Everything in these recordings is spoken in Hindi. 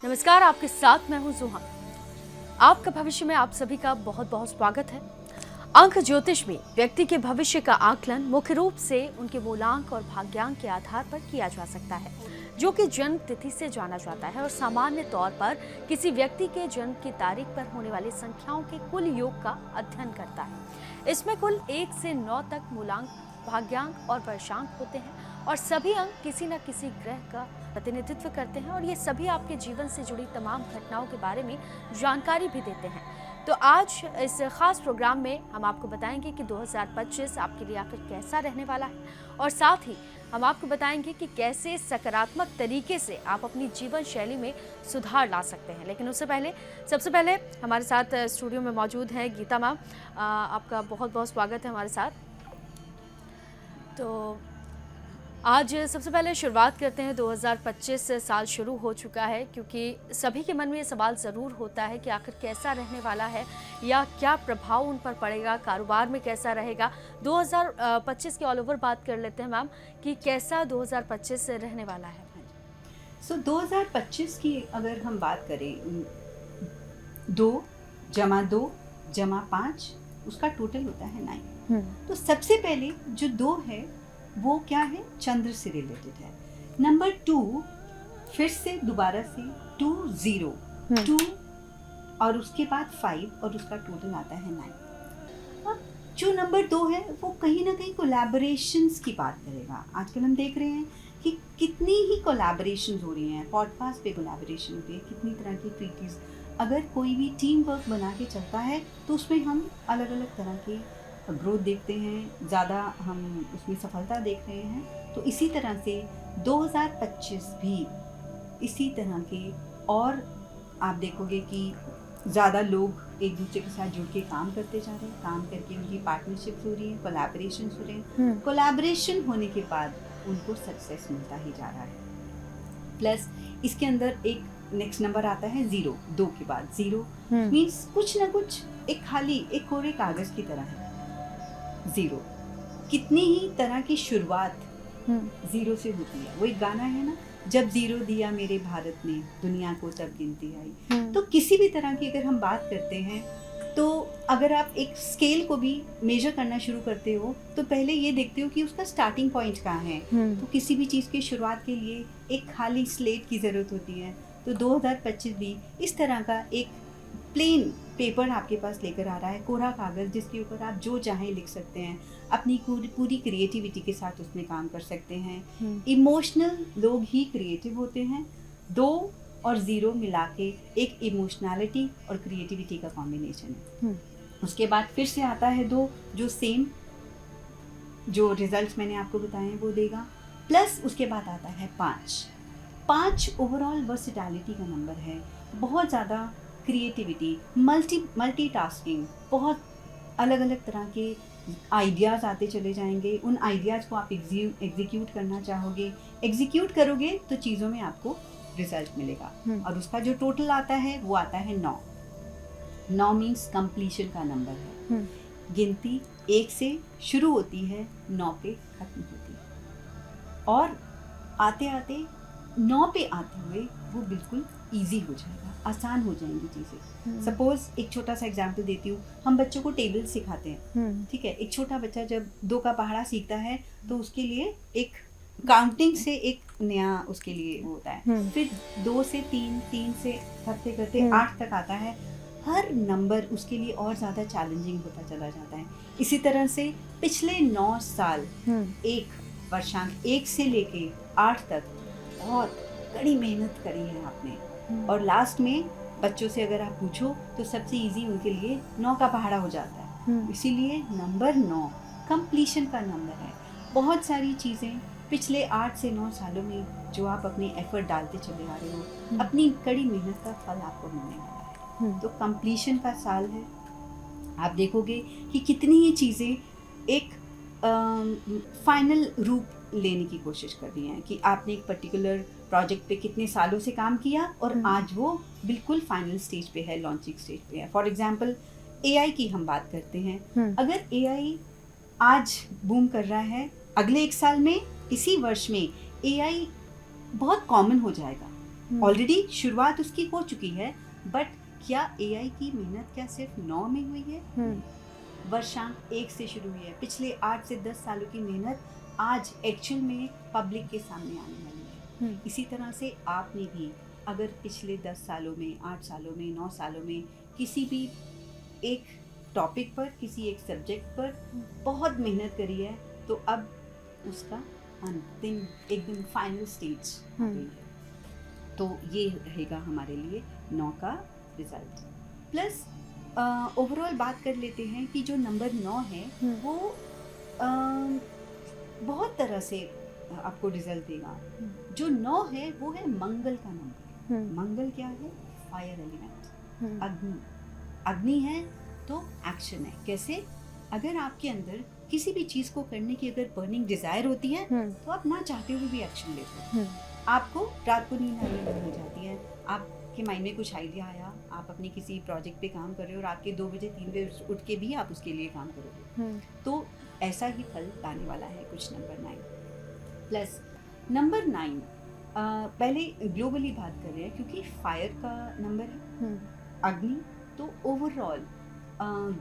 नमस्कार, आपके साथ मैं हूं जुहा। आपका भविष्य में आप सभी का बहुत बहुत स्वागत है। अंक ज्योतिष में व्यक्ति के भविष्य का आकलन मुख्य रूप से उनके मूलांक और भाग्यांक के आधार पर किया जा सकता है, जो कि जन्म तिथि से जाना जाता है और सामान्य तौर पर किसी व्यक्ति के जन्म की तारीख पर होने वाली संख्याओं के कुल योग का अध्ययन करता है। इसमें कुल 1 से 9 तक मूलांक, भाग्यांक और वर्षांक होते हैं और सभी अंक किसी न किसी ग्रह का प्रतिनिधित्व करते हैं और ये सभी आपके जीवन से जुड़ी तमाम घटनाओं के बारे में जानकारी भी देते हैं। तो आज इस खास प्रोग्राम में हम आपको बताएंगे कि 2025 आपके लिए आखिर कैसा रहने वाला है और साथ ही हम आपको बताएंगे कि कैसे सकारात्मक तरीके से आप अपनी जीवन शैली में सुधार ला सकते हैं। लेकिन उससे पहले सबसे पहले हमारे साथ स्टूडियो में मौजूद हैं गीता मैम। आपका बहुत बहुत स्वागत है हमारे साथ। तो आज सबसे पहले शुरुआत करते हैं। 2025 साल शुरू हो चुका है, क्योंकि सभी के मन में ये सवाल ज़रूर होता है कि आखिर कैसा रहने वाला है या क्या प्रभाव उन पर पड़ेगा, कारोबार में कैसा रहेगा। 2025 की ऑल ओवर बात कर लेते हैं मैम कि कैसा 2025 रहने वाला है। 2025 की अगर हम बात करें, 2 + 2 + 5 उसका टोटल होता है 9। तो सबसे पहले जो 2 है वो क्या है, चंद्र से रिलेटेड है। नंबर 2 फिर से दोबारा से 2 0 2 और उसके बाद 5 और उसका टोटल आता है 9। अब जो नंबर 2 है वो कहीं ना कहीं कोलैबोरेशंस की बात करेगा। आजकल हम देख रहे हैं कि कितनी ही कोलैबोरेशंस हो रही हैं, पॉडकास्ट पे कोलैबोरेशन पे, कितनी तरह की ट्रीटीज। अगर कोई भी टीम वर्क बना के चलता है तो उसमें हम अलग अलग तरह के ग्रोथ देखते हैं, ज़्यादा हम उसमें सफलता देख रहे हैं। तो इसी तरह से 2025 भी इसी तरह के, और आप देखोगे कि ज़्यादा लोग एक दूसरे के साथ जुड़ के काम करते जा रहे हैं, काम करके उनकी पार्टनरशिप्स हो रही हैं, कोलैबोरेशन हो रहे हैं। कोलैबोरेशन होने के बाद उनको सक्सेस मिलता ही जा रहा है। प्लस इसके अंदर एक नेक्स्ट नंबर आता है 0, 2 के बाद 0 मीन्स कुछ ना कुछ एक खाली एक कोरे कागज की तरह है। 0 कितनी ही तरह की शुरुआत 0 से होती है। वो एक गाना है ना, जब 0 दिया मेरे भारत ने, दुनिया को तब गिनती आई। तो किसी भी तरह की अगर हम बात करते हैं, तो अगर आप एक स्केल को भी मेजर करना शुरू करते हो तो पहले ये देखते हो कि उसका स्टार्टिंग पॉइंट कहाँ है। तो किसी भी चीज़ की शुरुआत के लिए एक खाली स्लेट की ज़रूरत होती है। तो 2025 भी इस तरह का एक प्लेन पेपर आपके पास लेकर आ रहा है, कोरा कागज़, जिसके ऊपर आप जो चाहें लिख सकते हैं, अपनी पूरी क्रिएटिविटी के साथ उसमें काम कर सकते हैं। इमोशनल लोग ही क्रिएटिव होते हैं। 2 और 0 मिला के एक इमोशनैलिटी और क्रिएटिविटी का कॉम्बिनेशन है। उसके बाद फिर से आता है 2, जो सेम जो रिजल्ट्स मैंने आपको बताए हैं वो देगा। प्लस उसके बाद आता है 5 ओवरऑल वर्सिटैलिटी का नंबर है। बहुत ज़्यादा क्रिएटिविटी, मल्टीटास्किंग, बहुत अलग अलग तरह के आइडियाज़ आते चले जाएंगे। उन आइडियाज़ को आप एग्जीक्यूट करना चाहोगे, एग्जीक्यूट करोगे तो चीज़ों में आपको रिजल्ट मिलेगा। और उसका जो टोटल आता है वो आता है 9 मीन्स कंप्लीशन का नंबर है। गिनती 1 से शुरू होती है, 9 पे खत्म होती है, और आते आते 9 पे आते हुए वो बिल्कुल ईजी हो जाएगा, आसान हो जाएंगी चीज़ें। सपोज एक छोटा सा एग्जांपल देती हूँ। हम बच्चों को टेबल सिखाते हैं, ठीक है। एक छोटा बच्चा जब 2 का पहाड़ा सीखता है तो उसके लिए एक काउंटिंग से एक नया उसके लिए होता है। फिर 2 से 3, 3 से करते करते 8 तक आता है। हर नंबर उसके लिए और ज़्यादा चैलेंजिंग होता चला जाता है। इसी तरह से पिछले 9 साल एक वर्षांक 1 से लेके 8 तक बहुत कड़ी मेहनत करी है आपने, और लास्ट में बच्चों से अगर आप पूछो तो सबसे इजी उनके लिए 9 का पहाड़ा हो जाता है। इसीलिए नंबर 9 कंप्लीशन का नंबर है। बहुत सारी चीज़ें पिछले 8 से 9 सालों में जो आप अपने एफर्ट डालते चले आ रहे हो, अपनी कड़ी मेहनत का फल आपको मिलने वाला है। तो कंप्लीशन का साल है। आप देखोगे कि कितनी ही चीज़ें एक फाइनल रूप लेने की कोशिश कर रही हैं, कि आपने एक पर्टिकुलर प्रोजेक्ट पे कितने सालों से काम किया और आज वो बिल्कुल फाइनल स्टेज पे है, लॉन्चिंग स्टेज पे है। फॉर एग्जांपल एआई की हम बात करते हैं। अगर एआई आज बूम कर रहा है, अगले 1 साल में, इसी वर्ष में एआई बहुत कॉमन हो जाएगा। ऑलरेडी शुरुआत उसकी हो चुकी है, बट क्या एआई की मेहनत क्या सिर्फ 9 में हुई है? वर्षांक 1 से शुरू हुई है। पिछले 8 से 10 सालों की मेहनत आज एक्चुअल में पब्लिक के सामने आने वाली है। इसी तरह से आपने भी अगर पिछले 10 सालों में, 8 सालों में, 9 सालों में किसी भी एक टॉपिक पर, किसी एक सब्जेक्ट पर बहुत मेहनत करी है, तो अब उसका अंतिम एकदम फाइनल स्टेज आ गई है। तो ये रहेगा हमारे लिए 9 का रिजल्ट। प्लस ओवरऑल बात कर लेते हैं कि जो नंबर 9 है वो बहुत तरह से आपको रिजल्ट देगा। जो 9 है वो है मंगल का नंबर। मंगल क्या है? फायर एलिमेंट, अग्नि। अग्नि है तो एक्शन है। कैसे? अगर आपके अंदर किसी भी चीज को करने की अगर बर्निंग डिजायर होती है तो आप ना चाहते हुए भी एक्शन लेते हो। आपको रात को नींद आने लग जाती है, आपके माइंड में कुछ आइडिया आया, आप अपने किसी प्रोजेक्ट पे काम कर रहे हो और आपके 2 बजे 3 बजे उठ के भी आप उसके लिए काम करोगे। तो ऐसा ही फल लाने वाला है कुछ नंबर 9। प्लस नंबर 9 पहले ग्लोबली बात कर रहे हैं क्योंकि फायर का नंबर है, अग्नि। तो ओवरऑल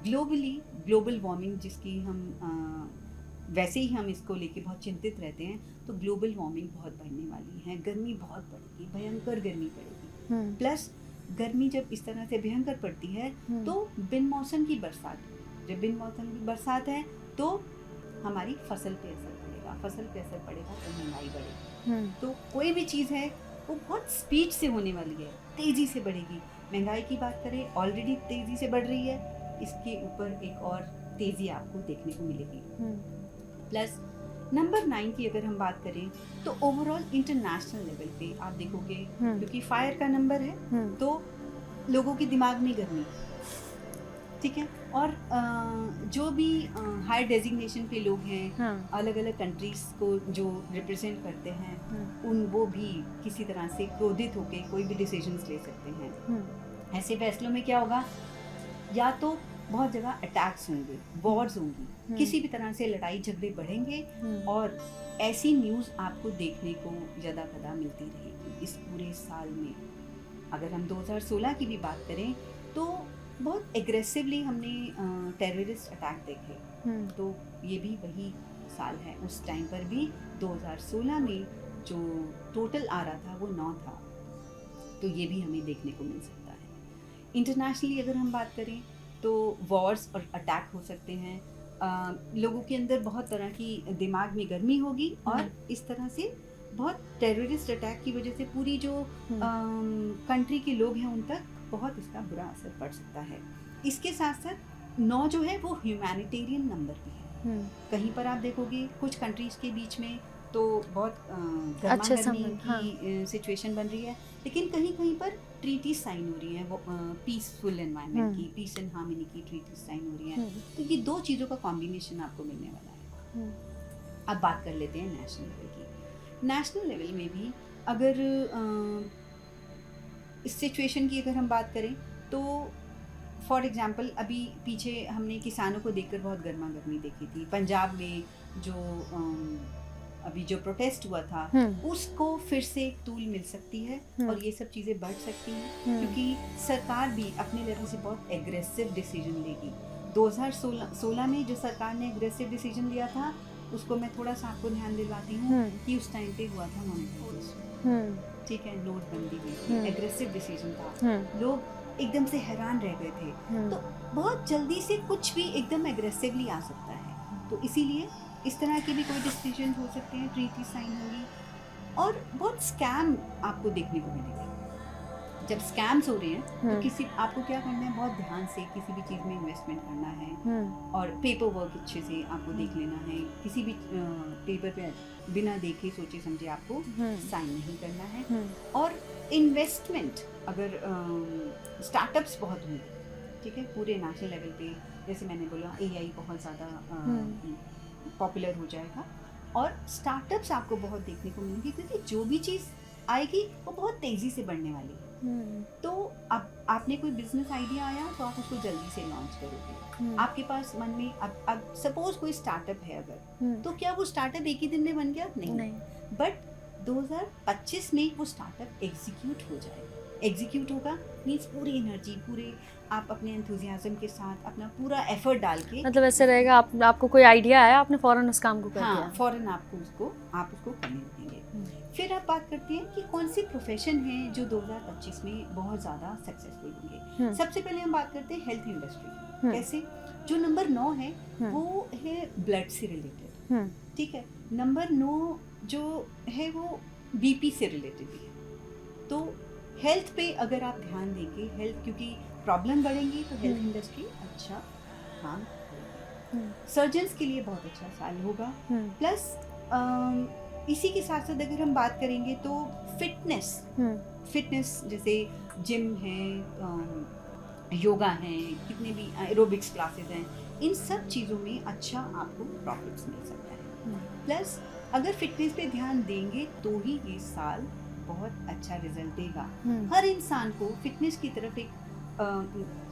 ग्लोबली ग्लोबल वार्मिंग जिसकी हम वैसे ही हम इसको लेके बहुत चिंतित रहते हैं, तो ग्लोबल वार्मिंग बहुत बढ़ने वाली है, गर्मी बहुत बढ़ेगी, भयंकर गर्मी पड़ेगी। प्लस गर्मी जब इस तरह से भयंकर पड़ती है तो बिन मौसम की बरसात, जब बिन मौसम की बरसात है तो हमारी फसल पे असर पड़ेगा, फसल पे असर पड़ेगा तो महंगाई बढ़ेगी। तो कोई भी चीज़ है वो बहुत स्पीड से होने वाली है, तेज़ी से बढ़ेगी। महंगाई की बात करें, ऑलरेडी तेज़ी से बढ़ रही है, इसके ऊपर एक और तेज़ी आपको देखने को मिलेगी। प्लस नंबर 9 की अगर हम बात करें तो ओवरऑल इंटरनेशनल लेवल पे आप देखोगे, क्योंकि फायर का नंबर है तो लोगों के दिमाग में गर्मी, ठीक है। और जो भी हायर डेजिग्नेशन पे लोग हैं, अलग अलग कंट्रीज को जो रिप्रेजेंट करते हैं, वो भी किसी तरह से क्रोधित होकर कोई भी डिसीजंस ले सकते हैं। ऐसे फैसलों में क्या होगा? या तो बहुत जगह अटैक्स होंगे, वॉर्स होंगी, किसी भी तरह से लड़ाई झगड़े बढ़ेंगे, और ऐसी न्यूज़ आपको देखने को ज़्यादा मिलती रहेगी इस पूरे साल में। अगर हम 2016 की भी बात करें तो बहुत एग्रेसिवली हमने टेररिस्ट अटैक देखे, तो ये भी वही साल है। उस टाइम पर भी 2016 में जो टोटल आ रहा था वो 9 था, तो ये भी हमें देखने को मिल सकता है। इंटरनेशनली अगर हम बात करें तो वॉर्स और अटैक हो सकते हैं, लोगों के अंदर बहुत तरह की दिमाग में गर्मी होगी, और इस तरह से बहुत टेररिस्ट अटैक की वजह से पूरी जो कंट्री के लोग हैं उन तक बहुत इसका बुरा असर पड़ सकता है। इसके साथ साथ 9 जो है वो ह्यूमैनिटेरियन नंबर भी है। कहीं पर आप देखोगे कुछ कंट्रीज के बीच में तो बहुत गर्मा-गर्मी की सिचुएशन बन रही है, लेकिन कहीं कहीं पर ट्रीटी साइन हो रही है, वो पीसफुल एनवायरनमेंट की, पीस एंड हार्मनी की ट्रीटी साइन हो रही है। तो ये 2 चीज़ों का कॉम्बिनेशन आपको मिलने वाला है। अब बात कर लेते हैं नेशनल लेवल की। नेशनल लेवल में भी अगर इस सिचुएशन की अगर हम बात करें तो फॉर एग्जांपल अभी पीछे हमने किसानों को देखकर बहुत गर्मा गर्मी देखी थी। पंजाब में जो अभी जो प्रोटेस्ट हुआ था उसको फिर से एक तूल मिल सकती है, और ये सब चीज़ें बढ़ सकती हैं, क्योंकि सरकार भी अपने लेवल से बहुत एग्रेसिव डिसीजन लेगी। 2016 में जो सरकार ने एग्रेसिव डिसीजन लिया था उसको मैं थोड़ा सा आपको ध्यान दिलवाती हूँ कि उस टाइम पे हुआ था मॉनेटाइजेशन, ठीक है, नोटबंदी हुई थी, एग्रेसिव डिसीजन था, लोग एकदम से हैरान रह गए थे। तो बहुत जल्दी से कुछ भी एकदम एग्रेसिवली आ सकता है, तो इसीलिए इस तरह के भी कोई डिसीजन हो सकते हैं, ट्रीटी साइन होगी, और बहुत स्कैम आपको देखने को मिलेगा। जब स्कैम्स हो रहे हैं तो किसी आपको क्या करना है, बहुत ध्यान से किसी भी चीज़ में इन्वेस्टमेंट करना है, और पेपर वर्क अच्छे से आपको देख लेना है। किसी भी पेपर पे बिना देखे सोचे समझे आपको साइन नहीं करना है। और इन्वेस्टमेंट अगर स्टार्टअप्स बहुत होंगे, ठीक है, पूरे नेशनल लेवल पे, जैसे मैंने बोला AI बहुत ज़्यादा पॉपुलर हो जाएगा, और स्टार्टअप्स आपको बहुत देखने को मिलेंगे, क्योंकि जो भी चीज़ आएगी वो बहुत तेज़ी से बढ़ने वाली है। तो अब आपने कोई बिजनेस आइडिया आया तो आप उसको जल्दी से लॉन्च करोगे। आपके पास मन में अब सपोज कोई स्टार्टअप है अगर, तो क्या वो स्टार्टअप एक ही दिन में बन गया? नहीं। बट 2025 में वो स्टार्टअप एग्जीक्यूट हो जाएगा। एग्जीक्यूट होगा मीन्स पूरी एनर्जी, पूरे आप अपने एंथुजियाज्म के साथ अपना पूरा एफर्ट डाल के, मतलब ऐसे रहेगा आपको कोई आइडिया आया, आपने फौरन उस काम को कर दिया। हाँ, फौरन आप उसको करने लगेंगे। फिर आप बात करते हैं कि कौन सी प्रोफेशन है जो 2025 में बहुत ज़्यादा सक्सेसफुल होंगे। सबसे पहले हम बात करते हैं हेल्थ इंडस्ट्री। कैसे? जो नंबर 9 है वो है ब्लड से रिलेटेड, ठीक है। नंबर 9 जो है वो बीपी से रिलेटेड भी है। तो हेल्थ पे अगर आप ध्यान देंगे, हेल्थ क्योंकि प्रॉब्लम बढ़ेंगी तो हेल्थ इंडस्ट्री अच्छा काम करेगी। सर्जन्स के लिए बहुत अच्छा साल होगा। प्लस इसी के साथ साथ अगर हम बात करेंगे तो फिटनेस जैसे जिम है, योगा है, कितने भी एरोबिक्स क्लासेस हैं, इन सब चीज़ों में अच्छा आपको प्रॉफिट्स मिल सकता है। प्लस अगर फिटनेस पे ध्यान देंगे तो ही ये साल बहुत अच्छा रिजल्ट देगा। हर इंसान को फिटनेस की तरफ एक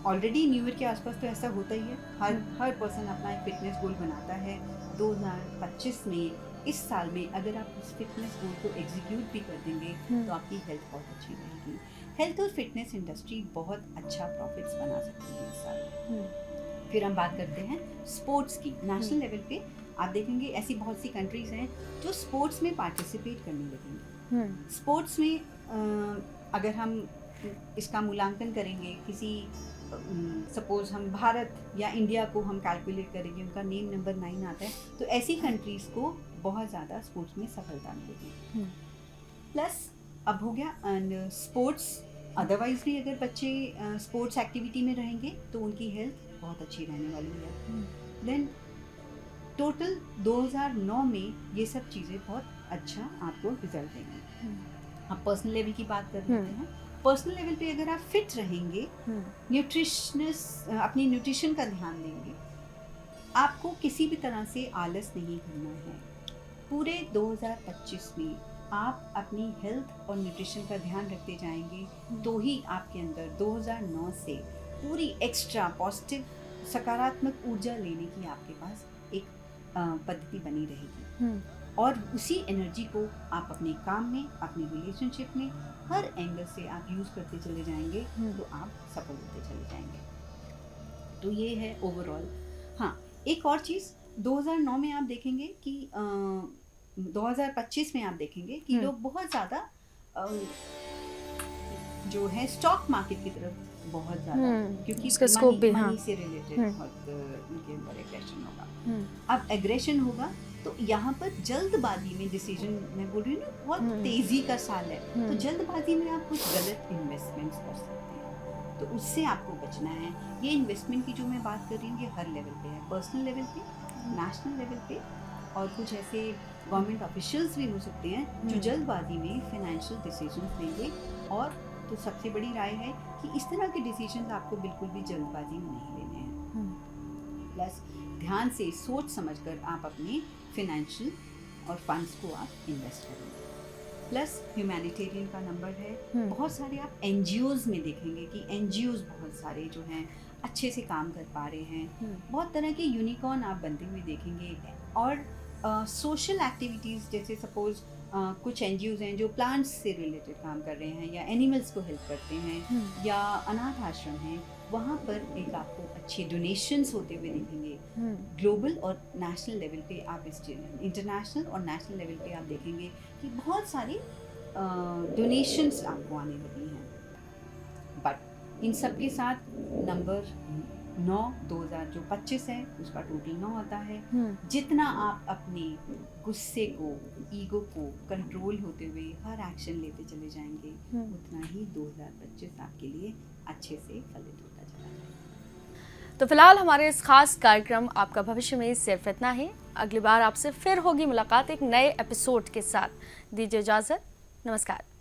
ऑलरेडी न्यू ईयर के आसपास तो ऐसा होता ही है, हर पर्सन अपना एक फिटनेस गोल बनाता है। 2025 में इस साल में अगर आप इस फिटनेस गोल को एग्जीक्यूट भी कर देंगे तो आपकी हेल्थ बहुत अच्छी रहेगी। हेल्थ और फिटनेस इंडस्ट्री बहुत अच्छा प्रॉफिट्स बना सकती है इस साल। फिर हम बात करते हैं स्पोर्ट्स की। नेशनल लेवल पे आप देखेंगे ऐसी बहुत सी कंट्रीज हैं जो स्पोर्ट्स में पार्टिसिपेट करने लगेंगे। स्पोर्ट्स में अगर हम इसका मूल्यांकन करेंगे, किसी सपोज हम भारत या इंडिया को हम कैलकुलेट करेंगे, उनका नेम नंबर 9 आता है, तो ऐसी कंट्रीज को बहुत ज़्यादा स्पोर्ट्स में सफलता मिलेगी। प्लस अब हो गया एंड स्पोर्ट्स अदरवाइज भी अगर बच्चे स्पोर्ट्स एक्टिविटी में रहेंगे तो उनकी हेल्थ बहुत अच्छी रहने वाली है। देन टोटल 2009 में ये सब चीज़ें बहुत अच्छा आपको रिजल्ट देंगी। अब पर्सनल लेवल की बात कर लेते हैं। पर्सनल लेवल पे अगर आप फिट रहेंगे, अपनी न्यूट्रिशन का ध्यान देंगे, आपको किसी भी तरह से आलस नहीं करना है। पूरे 2025 में आप अपनी हेल्थ और न्यूट्रिशन का ध्यान रखते जाएंगे तो ही आपके अंदर 2009 से पूरी एक्स्ट्रा पॉजिटिव सकारात्मक ऊर्जा लेने की आपके पास एक पद्धति बनी रहेगी। और उसी एनर्जी को आप अपने काम में, अपने रिलेशनशिप में, हर एंगल से आप यूज़ करते चले जाएंगे तो आप सफल होते चले जाएंगे। तो ये है ओवरऑल। हाँ, एक और चीज़ 2009 में आप देखेंगे कि 2025 में आप देखेंगे कि लोग बहुत ज़्यादा जो है स्टॉक मार्केट की तरफ बहुत ज़्यादा, क्योंकि मनी से रिलेटेड बहुत उनके अंदर एग्रेशन होगा। अब एग्रेशन होगा तो यहाँ पर जल्दबाजी में डिसीजन, मैं बोल रही हूँ ना, बहुत तेजी का साल है, तो जल्दबाजी में आप कुछ गलत इन्वेस्टमेंट्स कर सकते हैं, तो उससे आपको बचना है। ये इन्वेस्टमेंट की जो मैं बात कर रही हूँ ये हर लेवल पे है, पर्सनल लेवल पे, नेशनल लेवल पे, और कुछ ऐसे गवर्नमेंट ऑफिशियल्स भी हो सकते हैं जो जल्दबाजी में फाइनेंशियल डिसीजंस लेंगे। और तो सबसे बड़ी राय है कि इस तरह के डिसीजंस आपको बिल्कुल भी जल्दबाजी में नहीं लेने हैं। प्लस ध्यान से सोच समझकर आप अपने फाइनेंशियल और फंड्स को आप इन्वेस्ट करेंगे। प्लस ह्यूमैनिटेरियन का नंबर है। बहुत सारे आप एनजीओज में देखेंगे कि एनजीओज बहुत सारे जो हैं अच्छे से काम कर पा रहे हैं। बहुत तरह के यूनिकॉर्न आप बनते हुए देखेंगे। और सोशल एक्टिविटीज़ जैसे सपोज कुछ एनजीओज हैं जो प्लांट्स से रिलेटेड काम कर रहे हैं या एनिमल्स को हेल्प करते हैं, या अनाथ आश्रम हैं, वहाँ पर एक आपको अच्छे डोनेशंस होते हुए देखेंगे। ग्लोबल और नेशनल लेवल पे आप इंटरनेशनल और नेशनल लेवल पे आप देखेंगे कि बहुत सारी डोनेशंस आपको आने लगी हैं। बट इन सब के साथ नंबर 9 2025 है उसका टोटल 9 आता है। जितना आप अपने गुस्से को, ईगो को कंट्रोल होते हुए हर एक्शन लेते चले जाएंगे, उतना ही 2025 आपके लिए अच्छे से फलित होता चला जाएगा। तो फिलहाल हमारे इस खास कार्यक्रम आपका भविष्य में सिर्फ इतना ही। अगली बार आपसे फिर होगी मुलाकात एक नए एपिसोड के साथ। दीजिए इजाजत, नमस्कार।